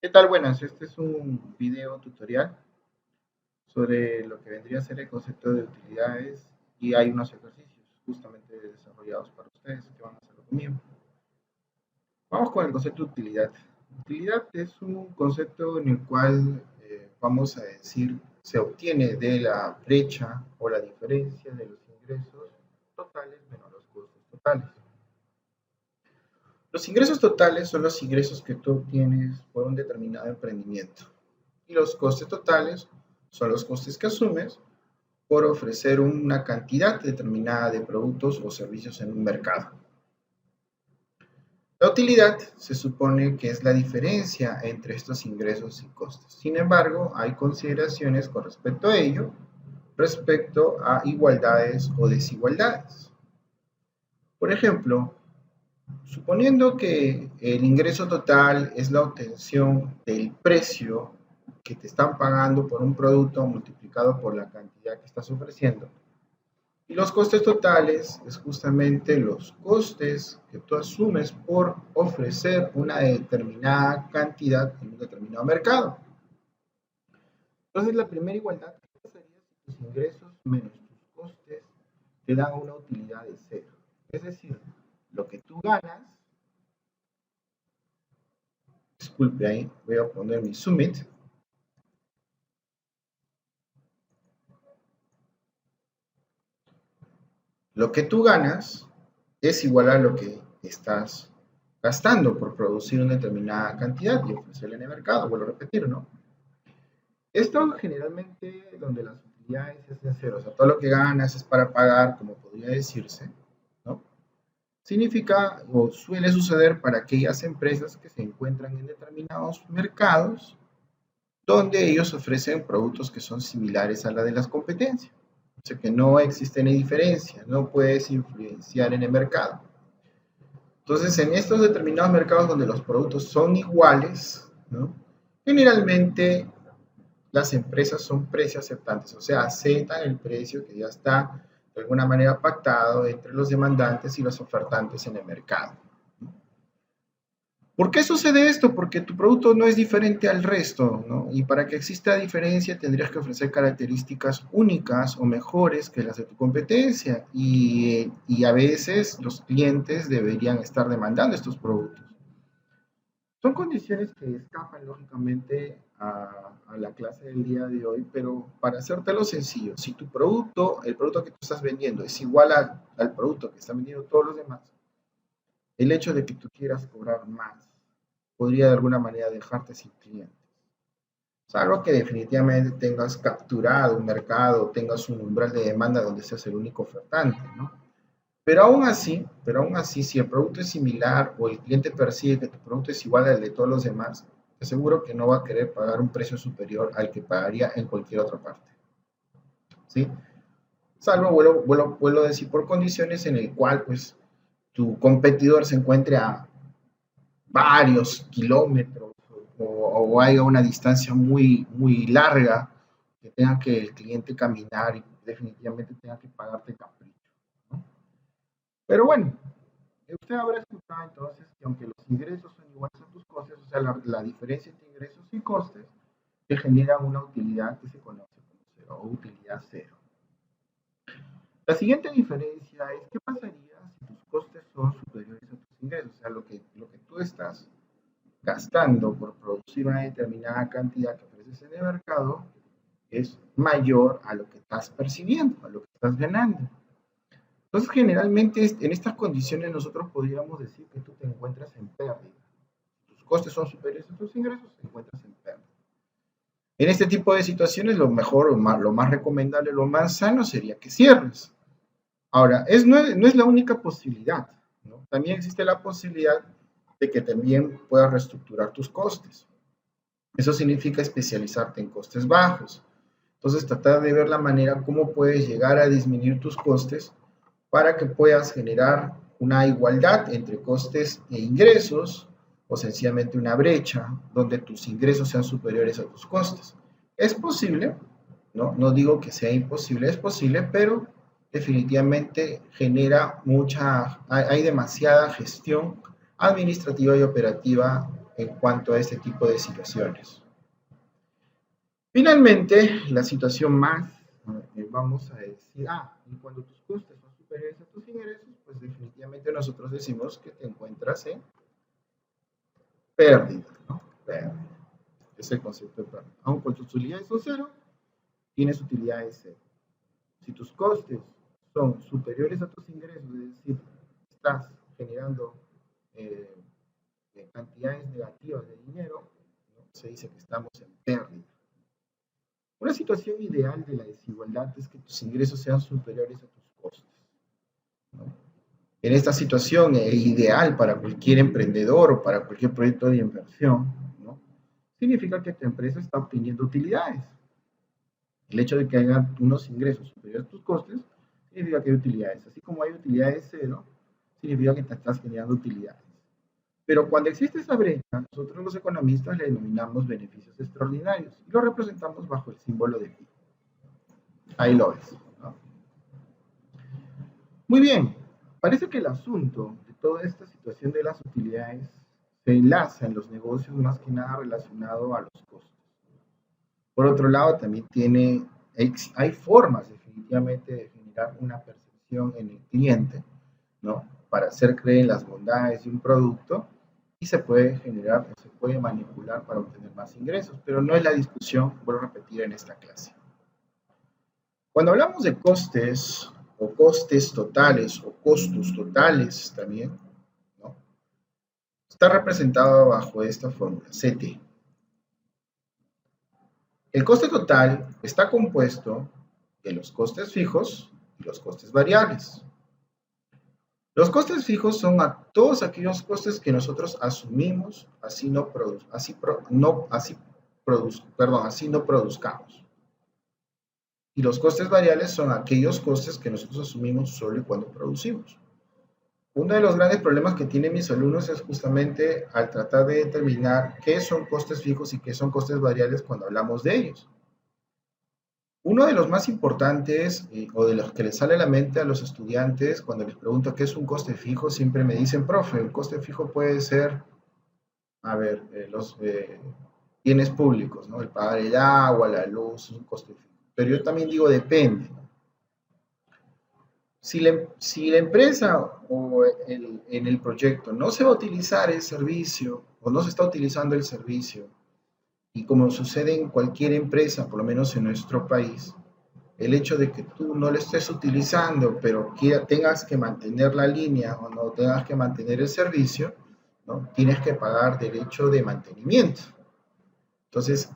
¿Qué tal? Buenas, este es un video tutorial sobre lo que vendría a ser el concepto de utilidades y hay unos ejercicios justamente desarrollados para ustedes que van a hacerlo conmigo. Vamos con el concepto de utilidad. Utilidad es un concepto en el cual vamos a decir se obtiene de la brecha o la diferencia de los ingresos totales menos los costos totales. Los ingresos totales son los ingresos que tú obtienes por un determinado emprendimiento y los costes totales son los costes que asumes por ofrecer una cantidad determinada de productos o servicios en un mercado. La utilidad se supone que es la diferencia entre estos ingresos y costes. Sin embargo, hay consideraciones con respecto a ello, respecto a igualdades o desigualdades. Por ejemplo, suponiendo que el ingreso total es la obtención del precio que te están pagando por un producto multiplicado por la cantidad que estás ofreciendo. Y los costes totales es justamente los costes que tú asumes por ofrecer una determinada cantidad en un determinado mercado. Entonces, la primera igualdad sería si tus ingresos menos tus costes te dan una utilidad de cero. Es decir, lo que tú ganas, disculpe ahí, voy a poner mi Summit. Lo que tú ganas es igual a lo que estás gastando por producir una determinada cantidad y ofrecerla en el mercado, vuelvo a repetir, ¿no? Esto generalmente donde las utilidades es de cero, o sea, todo lo que ganas es para pagar, como podría decirse, ¿no? Significa o suele suceder para aquellas empresas que se encuentran en determinados mercados donde ellos ofrecen productos que son similares a la de las competencias. O sea que no existe ni diferencia, no puedes influenciar en el mercado. Entonces, en estos determinados mercados donde los productos son iguales, ¿no? Generalmente las empresas son precio aceptantes, o sea, aceptan el precio que ya está de alguna manera pactado entre los demandantes y los ofertantes en el mercado. ¿Por qué sucede esto? Porque tu producto no es diferente al resto, ¿no? Y para que exista diferencia tendrías que ofrecer características únicas o mejores que las de tu competencia y a veces los clientes deberían estar demandando estos productos. Son condiciones que escapan lógicamente a la clase del día de hoy, pero para hacértelo sencillo, si tu producto, el producto que tú estás vendiendo es igual al producto que están vendiendo todos los demás, el hecho de que tú quieras cobrar más podría de alguna manera dejarte sin clientes. Salvo que definitivamente tengas capturado un mercado, tengas un umbral de demanda donde seas el único ofertante, ¿no? Pero aún así, si el producto es similar o el cliente percibe que tu producto es igual al de todos los demás, te aseguro que no va a querer pagar un precio superior al que pagaría en cualquier otra parte. ¿Sí? Salvo, vuelvo a decir, por condiciones en el cual, pues, tu competidor se encuentre a varios kilómetros o haya una distancia muy, muy larga que tenga que el cliente caminar y definitivamente tenga que pagarte capricho, ¿no? Pero bueno, usted habrá escuchado entonces que aunque los ingresos son iguales a tus costes, o sea, la diferencia entre ingresos y costes, te genera una utilidad que se conoce como cero o utilidad cero. La siguiente diferencia es qué pasaría si tus costes son superiores a tus ingresos, o sea, lo que tú estás gastando por producir una determinada cantidad que ofreces en el mercado es mayor a lo que estás percibiendo, a lo que estás ganando. Entonces, generalmente en estas condiciones nosotros podríamos decir que tú te encuentras en pérdida. Tus costes son superiores a tus ingresos, te encuentras en pérdida. En este tipo de situaciones, lo mejor, lo más recomendable, lo más sano sería que cierres. Ahora, no es la única posibilidad, ¿no? También existe la posibilidad de que también puedas reestructurar tus costes. Eso significa especializarte en costes bajos. Entonces, tratar de ver la manera cómo puedes llegar a disminuir tus costes para que puedas generar una igualdad entre costes e ingresos o sencillamente una brecha donde tus ingresos sean superiores a tus costes. Es posible, no digo que sea imposible, es posible, pero definitivamente genera hay demasiada gestión administrativa y operativa en cuanto a este tipo de situaciones. Finalmente, la situación más, vamos a decir, y cuando tus costes son superiores a tus ingresos, pues definitivamente nosotros decimos que te encuentras en pérdida, ¿no? Pérdida. Es el concepto de pérdida. Aun cuando tus utilidades son cero, tienes utilidades cero. Si tus costes son superiores a tus ingresos, es decir, estás generando cantidades negativas de dinero, ¿no? Se dice que estamos en pérdida. Una situación ideal de la desigualdad es que tus ingresos sean superiores a tus costes, ¿no? En esta situación ideal para cualquier emprendedor o para cualquier proyecto de inversión, ¿no? Significa que tu empresa está obteniendo utilidades. El hecho de que haya unos ingresos superiores a tus costes significa que hay utilidades. Así como hay utilidades cero, significa que te estás generando utilidades. Pero cuando existe esa brecha, nosotros los economistas le denominamos beneficios extraordinarios y lo representamos bajo el símbolo de pi. Ahí lo ves, ¿no? Muy bien, parece que el asunto de toda esta situación de las utilidades se enlaza en los negocios más que nada relacionado a los costos. Por otro lado, también hay formas definitivamente de generar una percepción en el cliente, ¿no? Para hacer creer en las bondades de un producto y se puede generar o se puede manipular para obtener más ingresos, pero no es la discusión, vuelvo a repetir, en esta clase. Cuando hablamos de costes o costes totales o costos totales también, ¿no? Está representado bajo esta fórmula, CT. El coste total está compuesto de los costes fijos y los costes variables. Los costes fijos son todos aquellos costes que nosotros asumimos así no produzcamos. Y los costes variables son aquellos costes que nosotros asumimos solo y cuando producimos. Uno de los grandes problemas que tienen mis alumnos es justamente al tratar de determinar qué son costes fijos y qué son costes variables cuando hablamos de ellos. Uno de los más importantes, o de los que les sale a la mente a los estudiantes cuando les pregunto qué es un coste fijo, siempre me dicen, profe, el coste fijo puede ser, los bienes públicos, ¿no? El pagar el agua, la luz, es un coste fijo. Pero yo también digo, depende, ¿no? Si la empresa o en el proyecto no se va a utilizar el servicio o no se está utilizando el servicio, y como sucede en cualquier empresa, por lo menos en nuestro país, el hecho de que tú no lo estés utilizando, pero tengas que mantener la línea o no tengas que mantener el servicio, ¿no? Tienes que pagar derecho de mantenimiento. Entonces,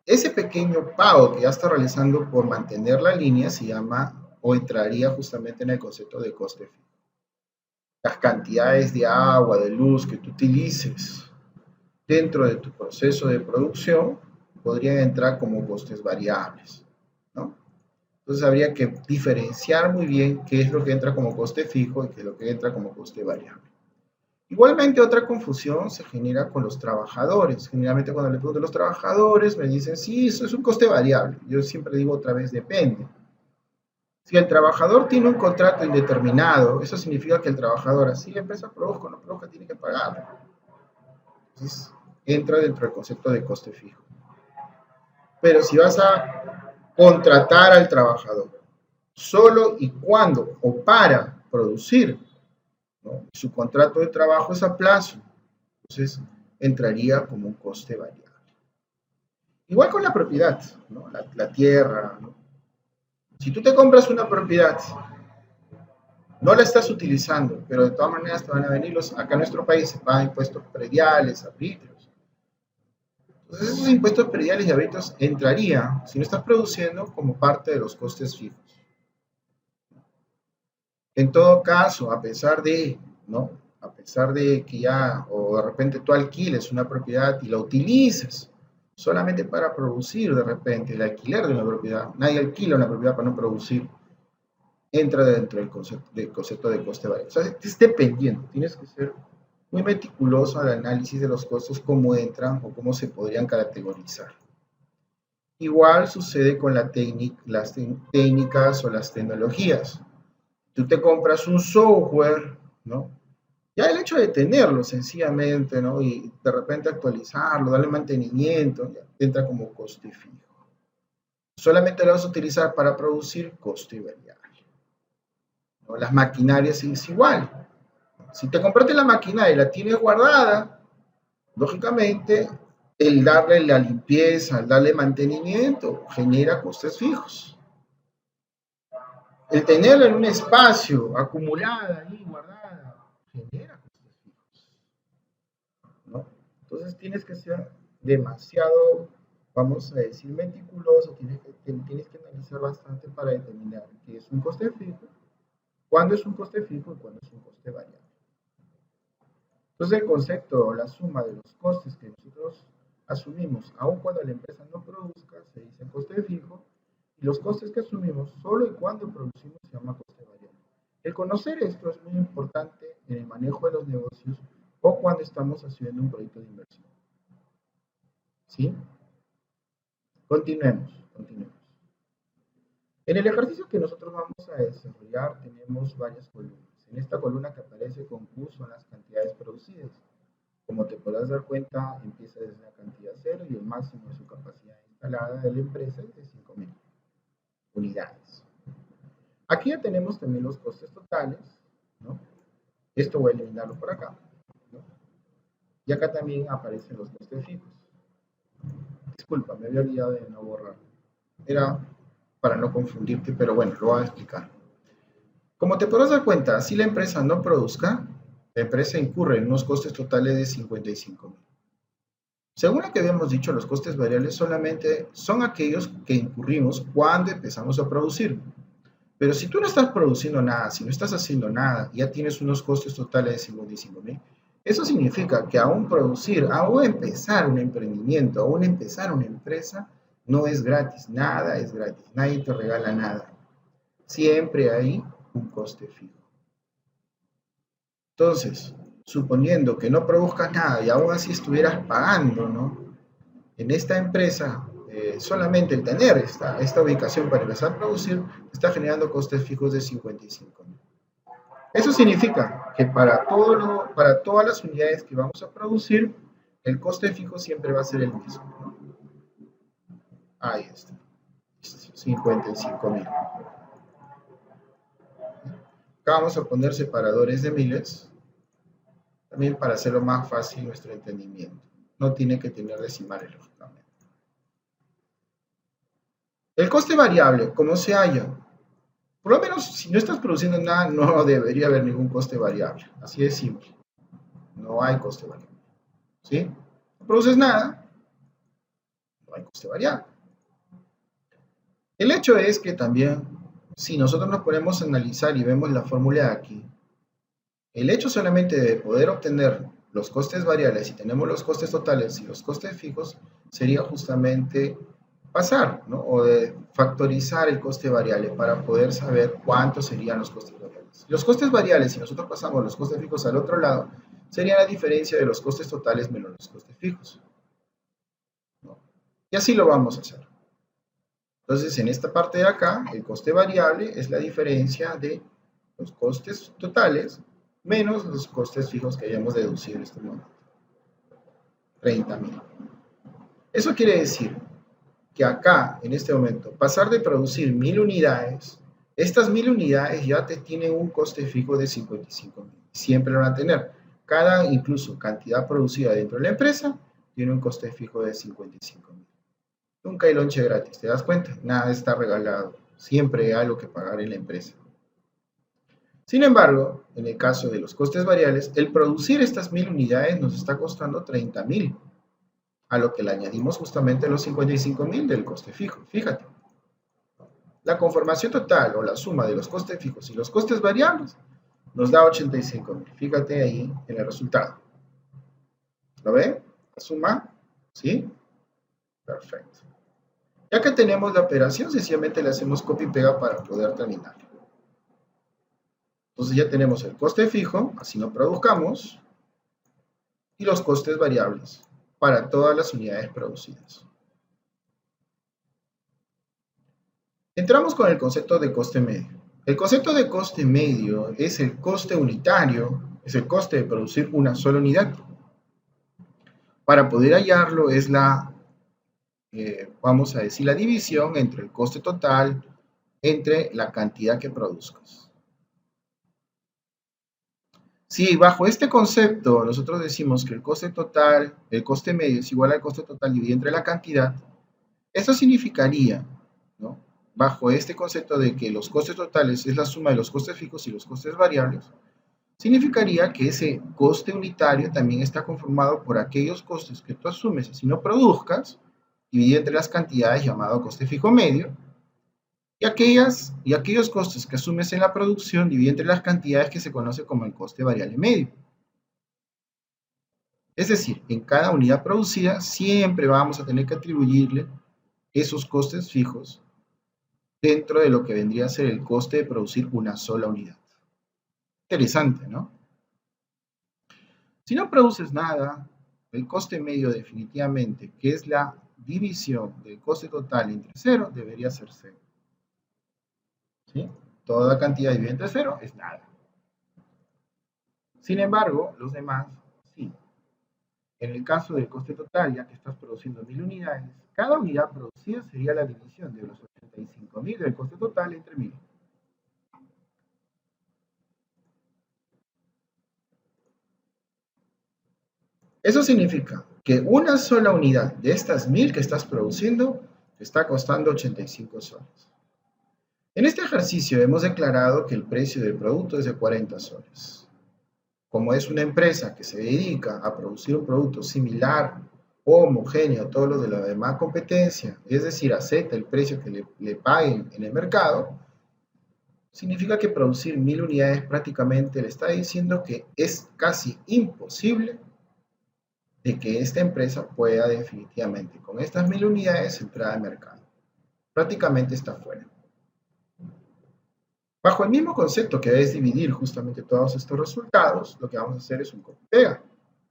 ese pequeño pago que ya está realizando por mantener la línea se llama o entraría justamente en el concepto de coste fijo. Las cantidades de agua, de luz que tú utilices dentro de tu proceso de producción podrían entrar como costes variables, ¿no? Entonces habría que diferenciar muy bien qué es lo que entra como coste fijo y qué es lo que entra como coste variable. Igualmente, otra confusión se genera con los trabajadores. Generalmente cuando le pregunto a los trabajadores me dicen, sí, eso es un coste variable. Yo siempre digo otra vez, depende. Si el trabajador tiene un contrato indeterminado, eso significa que el trabajador, así la empresa produzca o no produzca, tiene que pagarlo. Entonces, entra dentro del concepto de coste fijo. Pero si vas a contratar al trabajador solo y cuando o para producir, ¿no? Su contrato de trabajo es a plazo, entonces entraría como un coste variable. Igual con la propiedad, ¿no? La tierra, ¿no? Si tú te compras una propiedad, no la estás utilizando, pero de todas maneras te van a venir acá en nuestro país se pagan impuestos prediales, arbitrios. Entonces esos impuestos prediales y arbitrios entrarían, si no estás produciendo, como parte de los costes fijos. En todo caso, a pesar de, ¿no? A pesar de que ya, o de repente tú alquiles una propiedad y la utilices solamente para producir de repente el alquiler de una propiedad, nadie alquila una propiedad para no producir, entra dentro del concepto de coste variable. O sea, es dependiendo, tienes que ser muy meticuloso al análisis de los costos, cómo entran o cómo se podrían categorizar. Igual sucede con las técnicas o las tecnologías. Tú te compras un software, ¿no? Ya el hecho de tenerlo sencillamente, ¿no? Y de repente actualizarlo, darle mantenimiento, ya entra como coste fijo. Solamente lo vas a utilizar para producir coste variable, ¿no? Las maquinarias es igual. Si te compraste la maquinaria y la tienes guardada, lógicamente el darle la limpieza, el darle mantenimiento, genera costes fijos. El tenerla en un espacio acumulada ahí, guardada, genera costes fijos, ¿no? Entonces tienes que ser demasiado, vamos a decir, meticuloso, tienes que analizar bastante para determinar qué es un coste fijo, cuándo es un coste fijo y cuándo es un coste variable. Entonces el concepto o la suma de los costes que nosotros asumimos, aun cuando la empresa no produzca, se dice coste fijo, y los costes que asumimos solo y cuando producimos se llama coste variable. El conocer esto es muy importante en el manejo de los negocios o cuando estamos haciendo un proyecto de inversión. ¿Sí? Continuemos. En el ejercicio que nosotros vamos a desarrollar tenemos varias columnas. En esta columna que aparece con Q son las cantidades producidas. Como te podrás dar cuenta, empieza desde la cantidad cero y el máximo de su capacidad instalada de la empresa es de 5.000 unidades. Aquí ya tenemos también los costes totales, ¿no? Esto voy a eliminarlo por acá, ¿no? Y acá también aparecen los costes fijos. Disculpa, me había olvidado de no borrar. Era para no confundirte, pero bueno, lo voy a explicar. Como te podrás dar cuenta, si la empresa no produzca, la empresa incurre en unos costes totales de 55.000. Según lo que habíamos dicho, los costes variables solamente son aquellos que incurrimos cuando empezamos a producir. Pero si tú no estás produciendo nada, si no estás haciendo nada, ya tienes unos costes totales de 55.000, eso significa que aún producir, aún empezar un emprendimiento, aún empezar una empresa, no es gratis, nada es gratis, nadie te regala nada. Siempre hay un coste fijo. Entonces, suponiendo que no produzcas nada y aún así estuvieras pagando, ¿no? En esta empresa, solamente el tener esta ubicación para empezar a producir está generando costes fijos de 55.000. Eso significa que para todas las unidades que vamos a producir, el coste fijo siempre va a ser el mismo, ¿no? Ahí está, 55.000. Acá vamos a poner separadores de miles, también para hacerlo más fácil nuestro entendimiento. No tiene que tener decimales, lógicamente. El coste variable, ¿cómo se halla? Por lo menos, si no estás produciendo nada, no debería haber ningún coste variable. Así de simple. No hay coste variable. ¿Sí? No produces nada, no hay coste variable. El hecho es que también, si nosotros nos ponemos a analizar y vemos la fórmula de aquí, el hecho solamente de poder obtener los costes variables y tenemos los costes totales y los costes fijos sería justamente pasar, ¿no? O de factorizar el coste variable para poder saber cuántos serían los costes variables. Los costes variables, si nosotros pasamos los costes fijos al otro lado, sería la diferencia de los costes totales menos los costes fijos, ¿no? Y así lo vamos a hacer. Entonces, en esta parte de acá, el coste variable es la diferencia de los costes totales menos los costes fijos que hayamos deducido en este momento. 30.000. Eso quiere decir que acá, en este momento, pasar de producir 1.000 unidades, estas 1.000 unidades ya te tienen un coste fijo de 55.000. Siempre lo van a tener. Cada, incluso, cantidad producida dentro de la empresa tiene un coste fijo de 55.000. Nunca hay lonche gratis, ¿te das cuenta? Nada está regalado. Siempre hay algo que pagar en la empresa. Sin embargo, en el caso de los costes variables, el producir estas 1.000 unidades nos está costando 30.000, a lo que le añadimos justamente los 55.000 del coste fijo. Fíjate, la conformación total o la suma de los costes fijos y los costes variables nos da 85.000. Fíjate ahí en el resultado. ¿Lo ven? La suma, ¿sí? Perfecto. Ya que tenemos la operación, sencillamente le hacemos copia y pega para poder terminar. Entonces ya tenemos el coste fijo, así no produzcamos, y los costes variables para todas las unidades producidas. Entramos con el concepto de coste medio. El concepto de coste medio es el coste unitario es el coste de producir una sola unidad. Para poder hallarlo es vamos a decir, la división entre el coste total entre la cantidad que produzcas. Si bajo este concepto nosotros decimos que el coste total, el coste medio es igual al coste total dividido entre la cantidad, eso significaría, ¿no?, bajo este concepto de que los costes totales es la suma de los costes fijos y los costes variables, significaría que ese coste unitario también está conformado por aquellos costes que tú asumes si no produzcas, dividido entre las cantidades, llamado coste fijo medio, y aquellos costes que asumes en la producción, dividido entre las cantidades, que se conoce como el coste variable medio. Es decir, en cada unidad producida siempre vamos a tener que atribuirle esos costes fijos dentro de lo que vendría a ser el coste de producir una sola unidad. Interesante, ¿no? Si no produces nada, el coste medio definitivamente, que es la división del coste total entre 0, debería ser 0. ¿Sí? Toda cantidad dividida entre 0 es nada. Sin embargo, los demás, sí. En el caso del coste total, ya que estás produciendo 1000 unidades, cada unidad producida sería la división de los 85.000 del coste total entre 1000. Eso significa que una sola unidad de estas 1000 que estás produciendo te está costando 85 soles. En este ejercicio hemos declarado que el precio del producto es de 40 soles. Como es una empresa que se dedica a producir un producto similar o homogéneo a todos los de la demás competencia, es decir, acepta el precio que le paguen en el mercado, significa que producir 1000 unidades prácticamente le está diciendo que es casi imposible de que esta empresa pueda definitivamente con estas 1000 unidades entrar al mercado. Prácticamente está fuera. Bajo el mismo concepto que es dividir justamente todos estos resultados, lo que vamos a hacer es un copia y pega.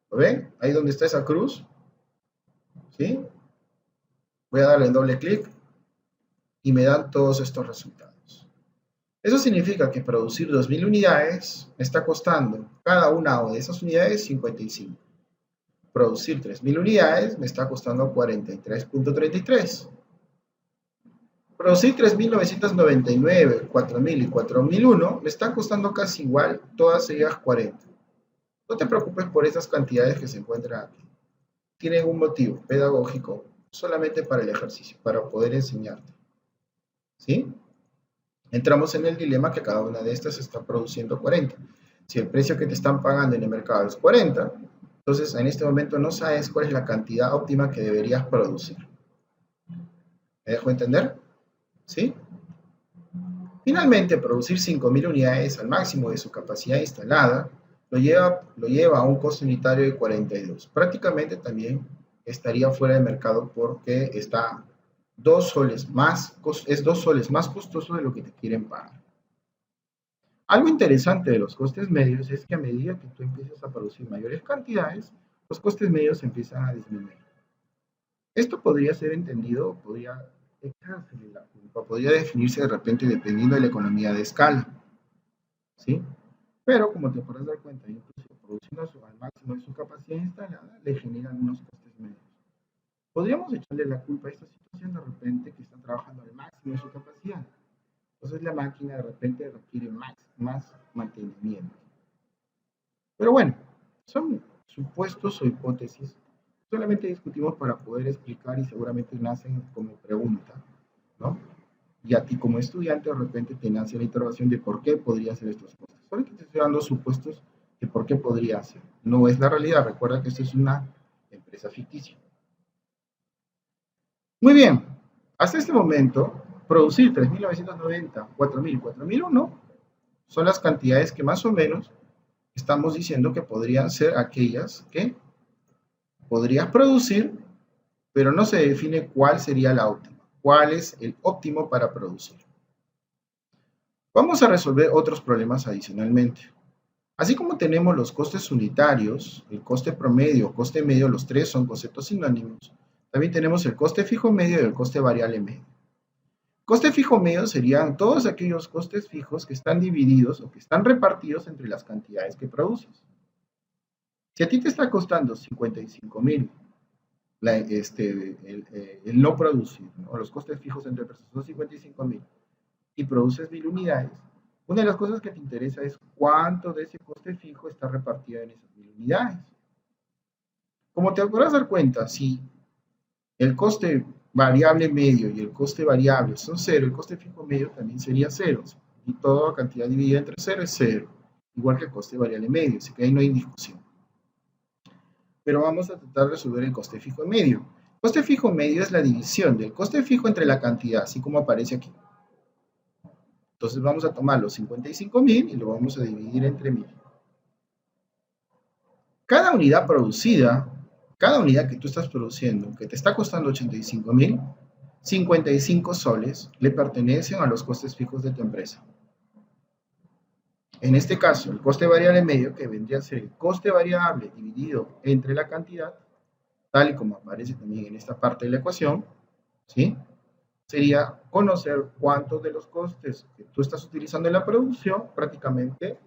¿Lo ven? Ahí donde está esa cruz. ¿Sí? Voy a darle doble clic y me dan todos estos resultados. Eso significa que producir 2000 unidades me está costando cada una de esas unidades 55. Producir 3000 unidades me está costando 43.33. Producir 3.999, 4.000 y 4.001 me están costando casi igual, todas ellas 40. No te preocupes por esas cantidades que se encuentran aquí. Tienen un motivo pedagógico solamente para el ejercicio, para poder enseñarte. ¿Sí? Entramos en el dilema que cada una de estas está produciendo 40. Si el precio que te están pagando en el mercado es 40, entonces en este momento no sabes cuál es la cantidad óptima que deberías producir. ¿Me dejo entender? ¿Sí? Finalmente, producir 5.000 unidades al máximo de su capacidad instalada lo lleva a un costo unitario de 42. Prácticamente también estaría fuera de mercado porque está 2 soles más costoso de lo que te quieren pagar. Algo interesante de los costes medios es que a medida que tú empiezas a producir mayores cantidades, los costes medios empiezan a disminuir. Esto podría ser entendido, podría definirse de repente dependiendo de la economía de escala, ¿sí? Pero como te podrás dar cuenta, incluso produciendo al máximo de su capacidad instalada, le generan unos costes medios. Podríamos echarle la culpa a esta situación de repente que está trabajando al máximo de su capacidad. Entonces la máquina de repente requiere más mantenimiento. Pero bueno, son supuestos o hipótesis. Solamente discutimos para poder explicar y seguramente nacen como pregunta, ¿no? Y a ti como estudiante de repente te nace la interrogación de por qué podría ser estos costes. Solo que te estoy dando supuestos de por qué podría ser. No es la realidad. Recuerda que esto es una empresa ficticia. Muy bien. Hasta este momento, producir 3.990, 4.000 y 4.001 son las cantidades que más o menos estamos diciendo que podrían ser aquellas que podrías producir, pero no se define cuál sería la óptima, cuál es el óptimo para producir. Vamos a resolver otros problemas adicionalmente. Así como tenemos los costes unitarios, el coste promedio, coste medio, los tres son conceptos sinónimos, también tenemos el coste fijo medio y el coste variable medio. Coste fijo medio serían todos aquellos costes fijos que están divididos o que están repartidos entre las cantidades que produces. Si a ti te está costando 55,000 el no producir, ¿no? Los costes fijos entre personas son 55,000 y produces 1,000 unidades, una de las cosas que te interesa es cuánto de ese coste fijo está repartido en esas 1,000 unidades. Como te podrás dar cuenta, si el coste variable medio y el coste variable son cero, el coste fijo medio también sería cero. Y toda cantidad dividida entre cero es cero, igual que el coste variable medio, así que ahí no hay discusión. Pero vamos a tratar de resolver el coste fijo medio. El coste fijo medio es la división del coste fijo entre la cantidad, así como aparece aquí. Entonces vamos a tomar los 55,000 y lo vamos a dividir entre 1,000. Cada unidad producida, cada unidad que tú estás produciendo, que te está costando 85,000, 55 soles le pertenecen a los costes fijos de tu empresa. En este caso, el coste variable medio, que vendría a ser el coste variable dividido entre la cantidad, tal y como aparece también en esta parte de la ecuación, ¿sí? Sería conocer cuántos de los costes que tú estás utilizando en la producción, prácticamente,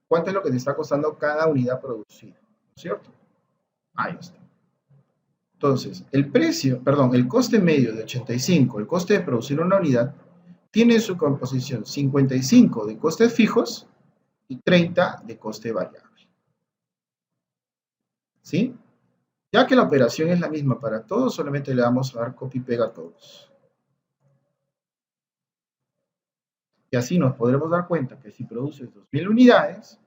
cuánto es lo que te está costando cada unidad producida, ¿no es cierto? Ahí está. Entonces, el coste medio de 85, el coste de producir una unidad, tiene en su composición 55 de costes fijos y 30 de coste variable. ¿Sí? Ya que la operación es la misma para todos, solamente le vamos a dar copy y pega a todos. Y así nos podremos dar cuenta que si produces 2,000 unidades,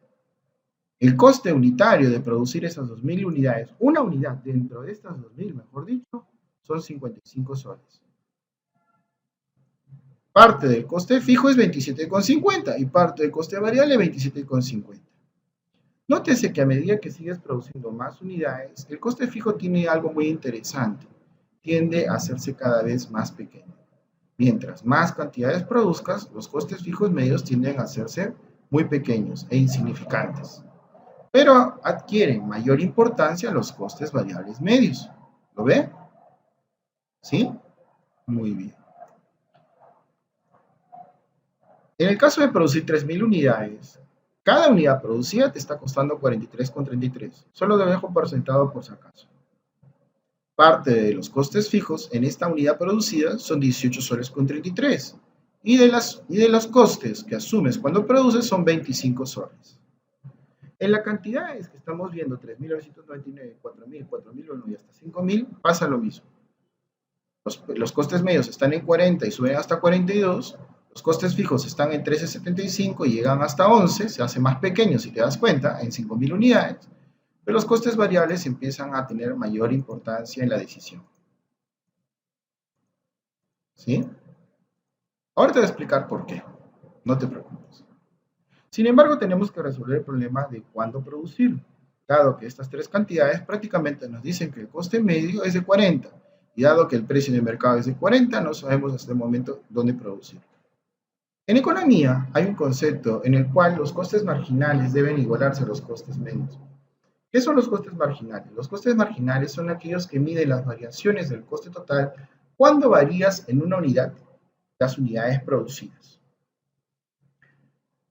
el coste unitario de producir esas 2,000 unidades, una unidad dentro de estas 2,000, mejor dicho, son 55 soles. Parte del coste fijo es 27,50 y parte del coste variable 27,50. Nótese que a medida que sigues produciendo más unidades, el coste fijo tiene algo muy interesante. Tiende a hacerse cada vez más pequeño. Mientras más cantidades produzcas, los costes fijos medios tienden a hacerse muy pequeños e insignificantes. Pero adquieren mayor importancia los costes variables medios. ¿Lo ve? ¿Sí? Muy bien. En el caso de producir 3,000 unidades, cada unidad producida te está costando 43,33. Solo lo dejo por sentado por si acaso. Parte de los costes fijos en esta unidad producida son 18 soles con 33. Y de los costes que asumes cuando produces son 25 soles. En las cantidades que estamos viendo, 3,999, 4,000, 4,001 y hasta 5,000, pasa lo mismo. Los costes medios están en 40 y suben hasta 42. Los costes fijos están en 13,75 y llegan hasta 11. Se hace más pequeño, si te das cuenta, en 5,000 unidades. Pero los costes variables empiezan a tener mayor importancia en la decisión. ¿Sí? Ahora te voy a explicar por qué. No te preocupes. Sin embargo, tenemos que resolver el problema de cuándo producir, dado que estas tres cantidades prácticamente nos dicen que el coste medio es de 40, y dado que el precio de mercado es de 40, no sabemos hasta el momento dónde producir. En economía hay un concepto en el cual los costes marginales deben igualarse a los costes medios. ¿Qué son los costes marginales? Los costes marginales son aquellos que miden las variaciones del coste total cuando varías en una unidad las unidades producidas.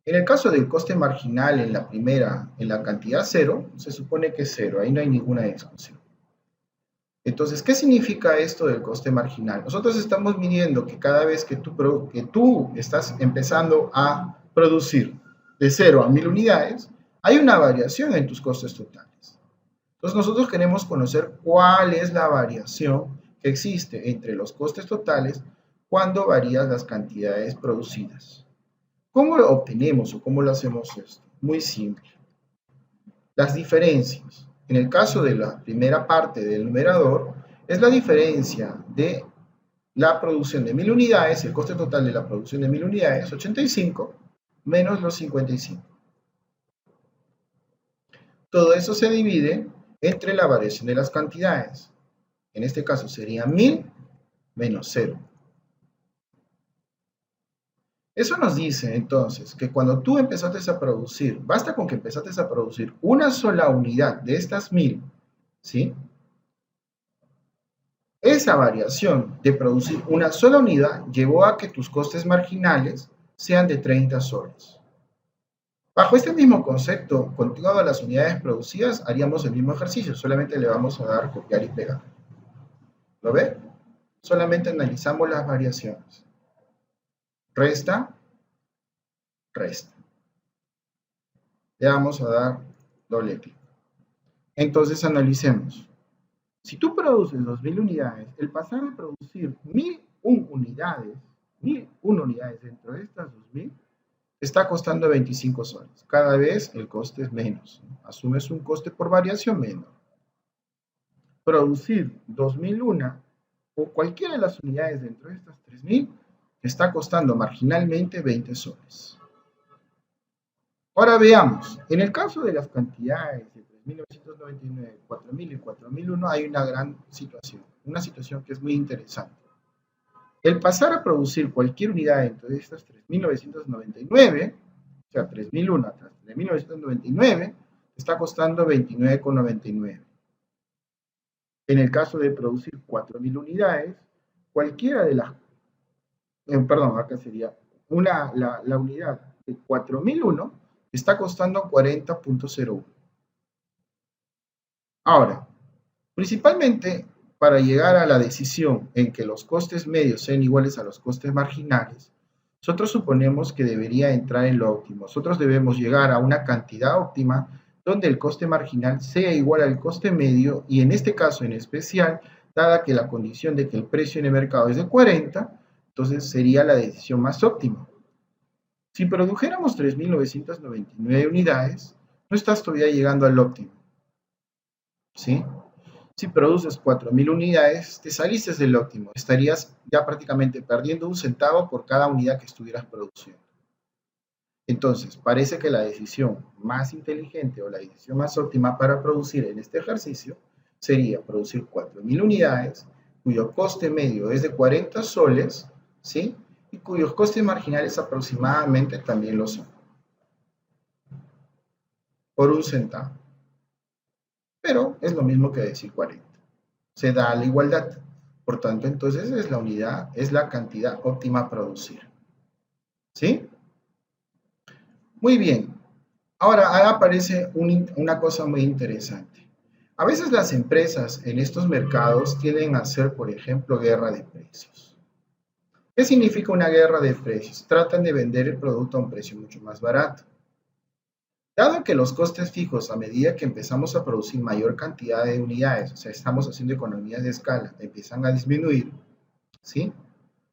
En el caso del coste marginal en la primera, en la cantidad 0, se supone que es 0, ahí no hay ninguna discusión. Entonces, ¿qué significa esto del coste marginal? Nosotros estamos midiendo que cada vez que tú estás empezando a producir de 0 a 1,000 unidades, hay una variación en tus costes totales. Entonces, nosotros queremos conocer cuál es la variación que existe entre los costes totales cuando varías las cantidades producidas. ¿Cómo lo obtenemos o cómo lo hacemos esto? Muy simple. Las diferencias. En el caso de la primera parte del numerador, es la diferencia de la producción de 1,000 unidades, el coste total de la producción de 1,000 unidades, 85, menos los 55. Todo eso se divide entre la variación de las cantidades. En este caso sería 1,000 menos 0. Eso nos dice entonces que cuando tú empezaste a producir, basta con que empezaste a producir una sola unidad de estas 1,000, ¿sí? Esa variación de producir una sola unidad llevó a que tus costes marginales sean de 30 soles. Bajo este mismo concepto, con todas las unidades producidas, haríamos el mismo ejercicio, solamente le vamos a dar copiar y pegar. ¿Lo ve? Solamente analizamos las variaciones. Resta, resta. Le vamos a dar doble clic. Entonces analicemos. Si tú produces 2000 unidades, el pasar de producir 1001 unidades, 1001 unidades dentro de estas 2000, está costando 25 soles. Cada vez el coste es menos. Asumes un coste por variación menor. Producir 2001 o cualquiera de las unidades dentro de estas 3000 está costando marginalmente 20 soles. Ahora veamos, en el caso de las cantidades de 3.999, 4.000 y 4.001 hay una gran situación, una situación que es muy interesante. El pasar a producir cualquier unidad dentro de estas 3.999, o sea, 3.001 a 3.999, está costando 29,99. En el caso de producir 4.000 unidades, cualquiera de las, perdón, acá sería, la unidad de 4.001 está costando 40,01. Ahora, principalmente para llegar a la decisión en que los costes medios sean iguales a los costes marginales, nosotros suponemos que debería entrar en lo óptimo. Nosotros debemos llegar a una cantidad óptima donde el coste marginal sea igual al coste medio y en este caso en especial, dada que la condición de que el precio en el mercado es de 40, entonces sería la decisión más óptima. Si produjéramos 3.999 unidades, no estás todavía llegando al óptimo. ¿Sí? Si produces 4.000 unidades, te saliste del óptimo. Estarías ya prácticamente perdiendo un centavo por cada unidad que estuvieras produciendo. Entonces, parece que la decisión más inteligente o la decisión más óptima para producir en este ejercicio sería producir 4.000 unidades, cuyo coste medio es de 40 soles, ¿sí? Y cuyos costes marginales aproximadamente también lo son. Por un centavo. Pero es lo mismo que decir 40. Se da la igualdad. Por tanto, entonces es la unidad, es la cantidad óptima a producir. ¿Sí? Muy bien. Ahora aparece una cosa muy interesante. A veces las empresas en estos mercados tienden a hacer, por ejemplo, guerra de precios. ¿Qué significa una guerra de precios? Tratan de vender el producto a un precio mucho más barato. Dado que los costes fijos, a medida que empezamos a producir mayor cantidad de unidades, o sea, estamos haciendo economías de escala, empiezan a disminuir, ¿sí?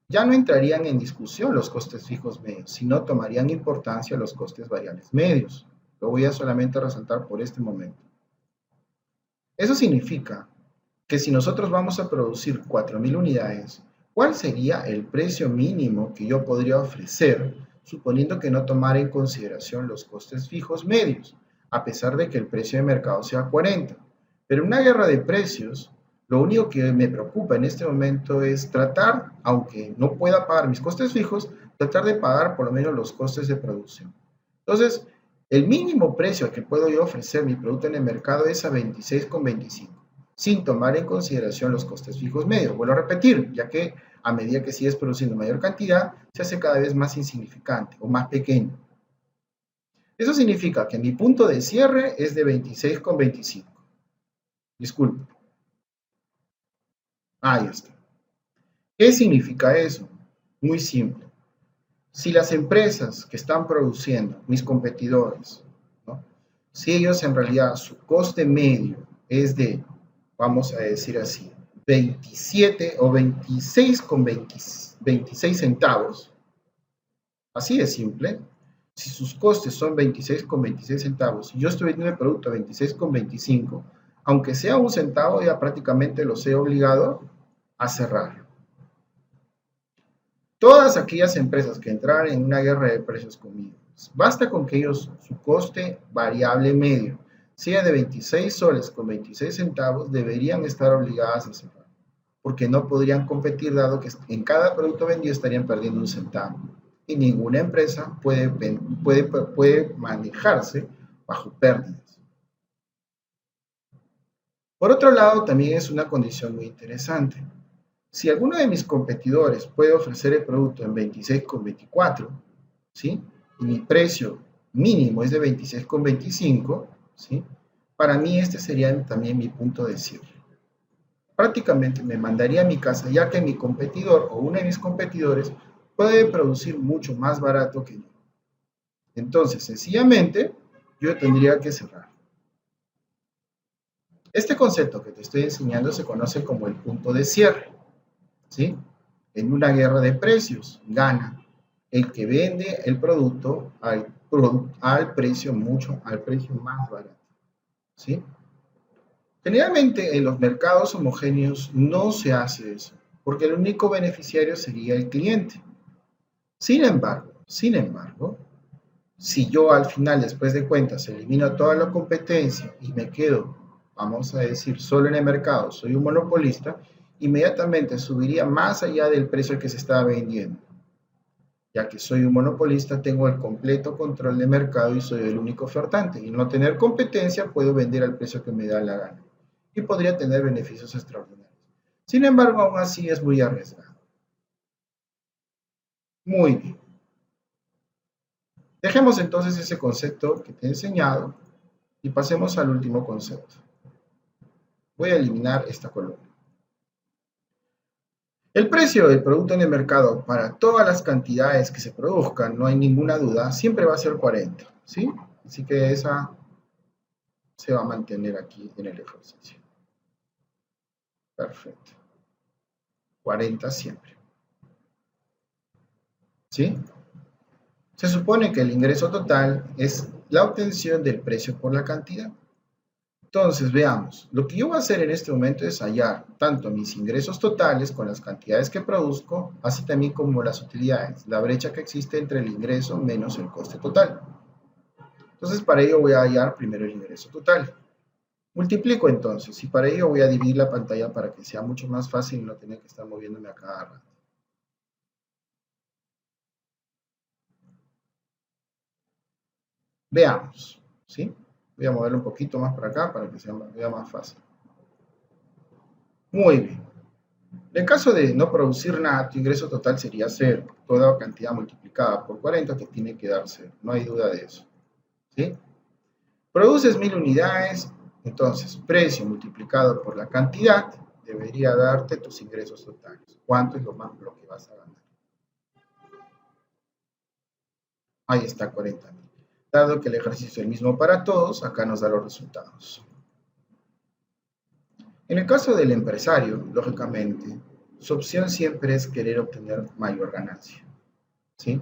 Ya no entrarían en discusión los costes fijos medios, sino tomarían importancia los costes variables medios. Lo voy a solamente resaltar por este momento. Eso significa que si nosotros vamos a producir 4.000 unidades, ¿cuál sería el precio mínimo que yo podría ofrecer, suponiendo que no tomara en consideración los costes fijos medios, a pesar de que el precio de mercado sea 40? Pero en una guerra de precios, lo único que me preocupa en este momento es tratar, aunque no pueda pagar mis costes fijos, tratar de pagar por lo menos los costes de producción. Entonces, el mínimo precio que puedo yo ofrecer mi producto en el mercado es a 26,25, sin tomar en consideración los costes fijos medios. Vuelvo a repetir, ya que a medida que sigues produciendo mayor cantidad, se hace cada vez más insignificante o más pequeño. Eso significa que mi punto de cierre es de 26,25. Disculpe. Ahí está. ¿Qué significa eso? Muy simple. Si las empresas que están produciendo, mis competidores, ¿no? Si ellos en realidad su coste medio es de, vamos a decir así, 27 o 26,26 centavos, así de simple, si sus costes son 26,26 centavos y yo estoy vendiendo el producto a 26,25, aunque sea un centavo, ya prácticamente los he obligado a cerrar. Todas aquellas empresas que entraran en una guerra de precios conmigo, basta con que ellos, su coste variable medio sea de 26 soles con 26 centavos, deberían estar obligadas a cerrar, porque no podrían competir dado que en cada producto vendido estarían perdiendo un centavo. Y ninguna empresa puede manejarse bajo pérdidas. Por otro lado, también es una condición muy interesante. Si alguno de mis competidores puede ofrecer el producto en 26,24, ¿sí? Y mi precio mínimo es de 26,25, ¿sí? Para mí este sería también mi punto de cierre. Prácticamente me mandaría a mi casa, ya que mi competidor o uno de mis competidores puede producir mucho más barato que yo. Entonces, sencillamente, yo tendría que cerrar. Este concepto que te estoy enseñando se conoce como el punto de cierre, ¿sí? En una guerra de precios, gana el que vende el producto al precio más barato, ¿sí? Generalmente en los mercados homogéneos no se hace eso, porque el único beneficiario sería el cliente. Sin embargo, si yo al final, después de cuentas, elimino toda la competencia y me quedo, vamos a decir, solo en el mercado, soy un monopolista, inmediatamente subiría más allá del precio que se estaba vendiendo. Ya que soy un monopolista, tengo el completo control de mercado y soy el único ofertante. Y no tener competencia, puedo vender al precio que me da la gana. Y podría tener beneficios extraordinarios. Sin embargo, aún así es muy arriesgado. Muy bien. Dejemos entonces ese concepto que te he enseñado y pasemos al último concepto. Voy a eliminar esta columna. El precio del producto en el mercado para todas las cantidades que se produzcan, no hay ninguna duda, siempre va a ser 40, ¿sí? Así que esa se va a mantener aquí en el ejercicio. Perfecto. 40 siempre. ¿Sí? Se supone que el ingreso total es la obtención del precio por la cantidad. Entonces, veamos, lo que yo voy a hacer en este momento es hallar tanto mis ingresos totales con las cantidades que produzco, así también como las utilidades, la brecha que existe entre el ingreso menos el coste total. Entonces, para ello voy a hallar primero el ingreso total. Multiplico entonces, y para ello voy a dividir la pantalla para que sea mucho más fácil y no tener que estar moviéndome a cada rato. Veamos, ¿sí? Voy a moverlo un poquito más para acá para que vea más fácil. Muy bien. En caso de no producir nada, tu ingreso total sería cero. Toda cantidad multiplicada por 40 te tiene que dar cero. No hay duda de eso. ¿Sí? Produces 1000 unidades, entonces precio multiplicado por la cantidad debería darte tus ingresos totales. ¿Cuánto es lo que vas a ganar? Ahí está 40.000. Dado que el ejercicio es el mismo para todos, acá nos da los resultados. En el caso del empresario, lógicamente, su opción siempre es querer obtener mayor ganancia, ¿sí?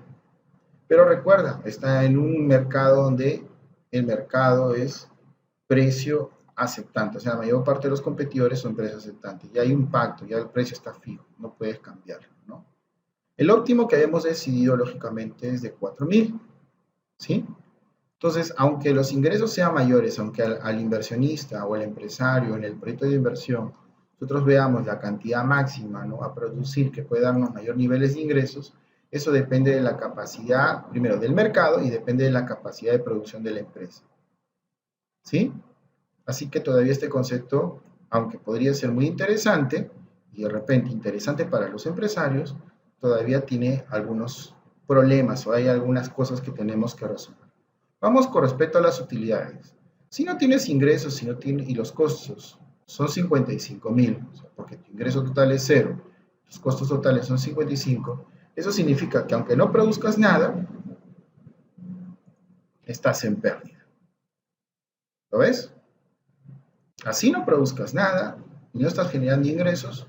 Pero recuerda, está en un mercado donde el mercado es precio aceptante, o sea, la mayor parte de los competidores son precios aceptantes, ya hay un pacto, ya el precio está fijo, no puedes cambiarlo, ¿no? El óptimo que habíamos decidido, lógicamente, es de 4.000, ¿sí? Entonces, aunque los ingresos sean mayores, aunque al inversionista o al empresario en el proyecto de inversión, nosotros veamos la cantidad máxima, ¿no?, a producir que puede darnos mayores niveles de ingresos, eso depende de la capacidad, primero, del mercado y depende de la capacidad de producción de la empresa. ¿Sí? Así que todavía este concepto, aunque podría ser muy interesante y de repente interesante para los empresarios, todavía tiene algunos problemas o hay algunas cosas que tenemos que resolver. Vamos con respecto a las utilidades. Si no tienes ingresos y los costos son 55.000, o sea, porque tu ingreso total es cero, tus costos totales son 55, eso significa que aunque no produzcas nada, estás en pérdida. ¿Lo ves? Así no produzcas nada y no estás generando ingresos,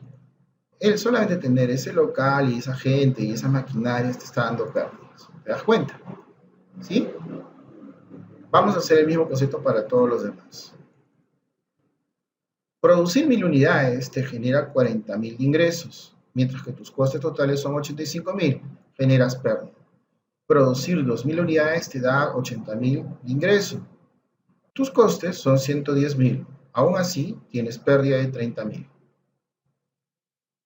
el solamente tener ese local y esa gente y esa maquinaria te está dando pérdidas. ¿Te das cuenta? ¿Sí? Vamos a hacer el mismo concepto para todos los demás. Producir 1000 unidades te genera 40.000 de ingresos, mientras que tus costes totales son 85.000, generas pérdida. Producir 2000 unidades te da 80.000 de ingreso. Tus costes son 110.000, aún así tienes pérdida de 30.000.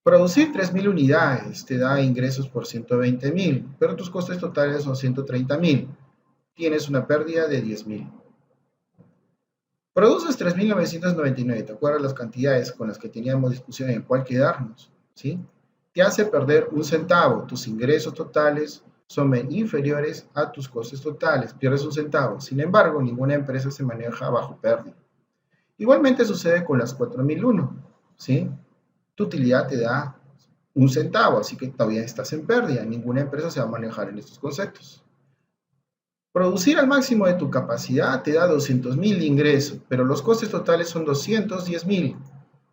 Producir 3.000 unidades te da ingresos por 120.000, pero tus costes totales son 130.000. Tienes una pérdida de 10.000. Produces 3.999, ¿te acuerdas las cantidades con las que teníamos discusión en cuál quedarnos? ¿sí? Te hace perder un centavo. Tus ingresos totales son inferiores a tus costes totales. Pierdes un centavo. Sin embargo, ninguna empresa se maneja bajo pérdida. Igualmente sucede con las 4001, ¿sí? Tu utilidad te da un centavo, así que todavía estás en pérdida. Ninguna empresa se va a manejar en estos conceptos. Producir al máximo de tu capacidad te da 200.000 de ingreso, pero los costes totales son 210.000.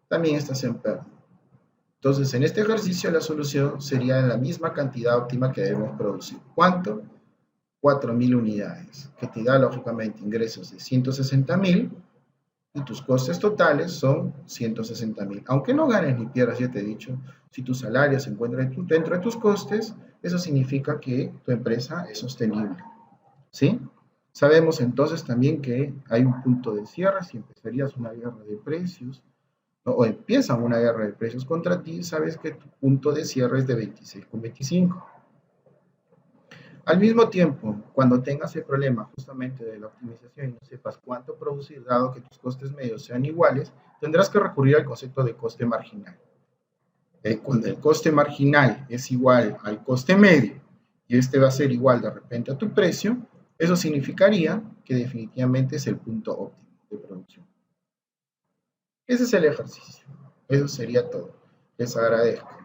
También estás en pérdida. Entonces, en este ejercicio la solución sería la misma cantidad óptima que debemos producir. ¿Cuánto? 4.000 unidades, que te da lógicamente ingresos de 160.000 y tus costes totales son 160.000. Aunque no ganes ni pierdas, ya te he dicho, si tu salario se encuentra dentro de tus costes, eso significa que tu empresa es sostenible. ¿Sí? Sabemos entonces también que hay un punto de cierre. Si empezarías una guerra de precios, ¿no? O empiezan una guerra de precios contra ti, sabes que tu punto de cierre es de 26,25. Al mismo tiempo, cuando tengas el problema justamente de la optimización y no sepas cuánto producir, dado que tus costes medios sean iguales, tendrás que recurrir al concepto de coste marginal. Cuando el coste marginal es igual al coste medio y este va a ser igual de repente a tu precio, eso significaría que definitivamente es el punto óptimo de producción. Ese es el ejercicio. Eso sería todo. Les agradezco.